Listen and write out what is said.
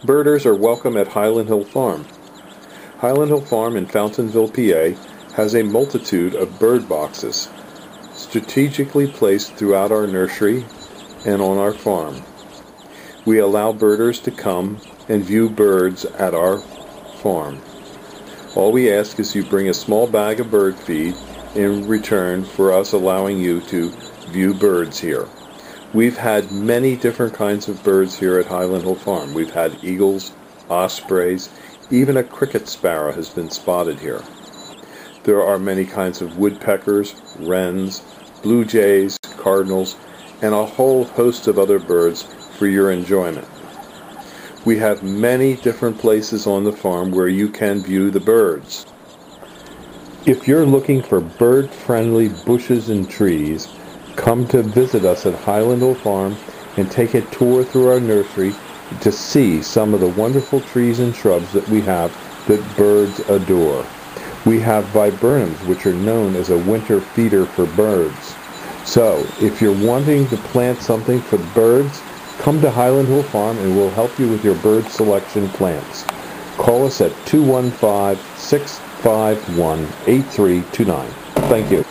Birders are welcome at Highland Hill Farm. Highland Hill Farm in Fountainville, PA has a multitude of bird boxes strategically placed throughout our nursery and on our farm. We allow birders to come and view birds at our farm. All we ask is you bring a small bag of bird feed in return for us allowing you to view birds here. We've had many different kinds of birds here at Highland Hill Farm. We've had eagles, ospreys, even a cricket sparrow has been spotted here. There are many kinds of woodpeckers, wrens, blue jays, cardinals, and a whole host of other birds for your enjoyment. We have many different places on the farm where you can view the birds. If you're looking for bird-friendly bushes and trees, come to visit us at Highland Hill Farm and take a tour through our nursery to see some of the wonderful trees and shrubs that we have that birds adore. We have viburnums, which are known as a winter feeder for birds. So, if you're wanting to plant something for the birds, come to Highland Hill Farm and we'll help you with your bird selection plants. Call us at 215-651-8329. Thank you.